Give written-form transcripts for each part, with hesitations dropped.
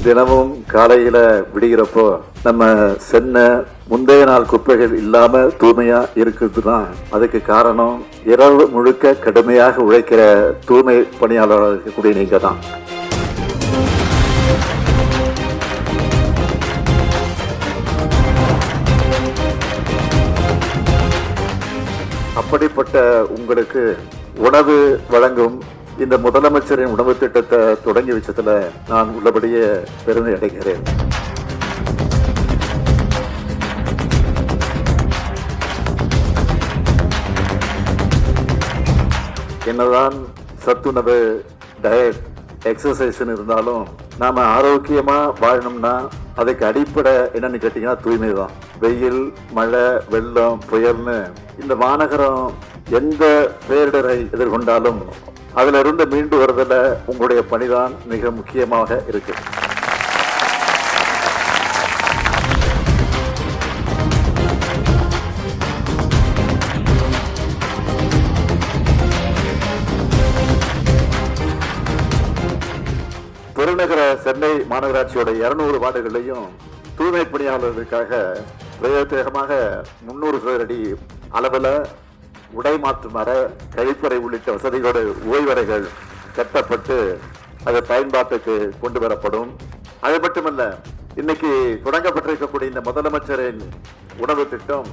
தினமும் காலையில விடுகிறப்போ நம்ம சென்னை முந்தைய நாள் குப்பைகள் இல்லாம தூய்மையா இருக்குதுன்னா அதுக்கு காரணம் இரவு முழுக்க கடுமையாக உழைக்கிற தூய்மை பணியாளராக இருக்கக்கூடிய நீங்க தான். அப்படிப்பட்ட உங்களுக்கு உணவு வழங்கும் இந்த முதலமைச்சரின் உணவு திட்டத்தை தொடங்கி வச்சதுல நான் உள்ளபடியே பெருமை அடைகிறேன். என்னதான் சத்துணவு, டயட், எக்ஸசைஸ் இருந்தாலும் நாம ஆரோக்கியமா வாழணும்னா அதுக்கு அடிப்படை என்னன்னு கேட்டீங்கன்னா தூய்மை தான். வெயில், மழை, வெள்ளம், புயல்னு இந்த மாநகரம் எந்த பேரிடரை எதிர்கொண்டாலும் அதுல இருந்து மீண்டு வருவதில் உங்களுடைய பணிதான் மிக முக்கியமாக இருக்கு. பெருநகர சென்னை மாநகராட்சியோட 200 வார்டுகளையும் தூய்மை பணியாளர்களுக்காக பிரத்யேகமாக 300 சதுரடி அளவில் உடை மாற்றும் அறை, கழிப்பறை உள்ளிட்ட வசதிகளோடு ஓய்வறைகள் கட்டப்பட்டு அது பயன்பாட்டுக்கு கொண்டு வரப்படும். அது மட்டுமல்ல, இன்னைக்கு தொடங்கப்பட்டிருக்கக்கூடிய இந்த முதலமைச்சரின் உணவு திட்டம்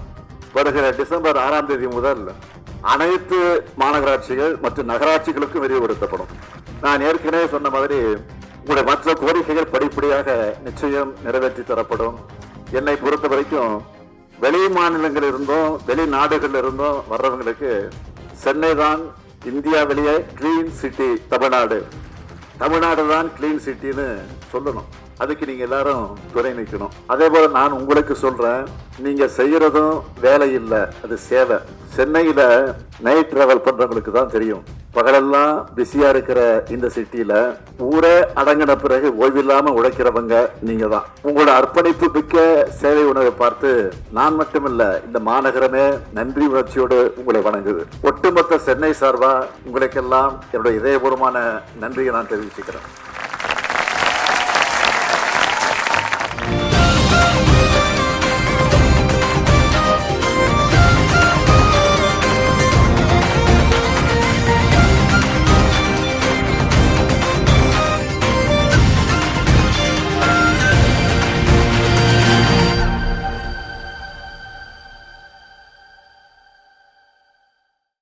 வருகிற டிசம்பர் 6ஆம் தேதி முதல் அனைத்து மாநகராட்சிகள் மற்றும் நகராட்சிகளுக்கும் விரிவுபடுத்தப்படும். நான் ஏற்கனவே சொன்ன மாதிரி உங்களுடைய மற்ற கோரிக்கைகள் படிப்படியாக நிச்சயம் நிறைவேற்றி தரப்படும். என்னை பொறுத்த வரைக்கும் வெளி மாநிலங்கள் இருந்தும் வெளிநாடுகள் இருந்தும் வர்றவங்களுக்கு சென்னை தான் இந்தியாவிலேயே கிளீன் சிட்டி. தமிழ்நாடு தான் கிளீன் சிட்டின்னு சொல்லணும். அதுக்கு நீங்க எல்லாரும் துணை நிற்கணும். அதே போல நான் உங்களுக்கு சொல்றேன், நீங்க செய்யறதும் வேலை இல்லை, அது சேவை. சென்னையில நைட் டிராவல் பண்றவங்களுக்கு தான் தெரியும். பகலெல்லாம் பிஸியா இருக்கிற இந்த சிட்டியில ஊரே அடங்கின பிறகு ஓய்வில்லாம உழைக்கிறவங்க நீங்க தான். உங்களோட அர்ப்பணிப்பு மிக்க சேவை உணவை பார்த்து நான் மட்டுமில்ல, இந்த மாநகரமே நன்றி உணர்ச்சியோடு உங்களை வணங்குது. ஒட்டுமொத்த சென்னை சார்பா உங்களுக்கெல்லாம் என்னுடைய இதயபூர்வமான நன்றியை நான் தெரிவிச்சுக்கிறேன்.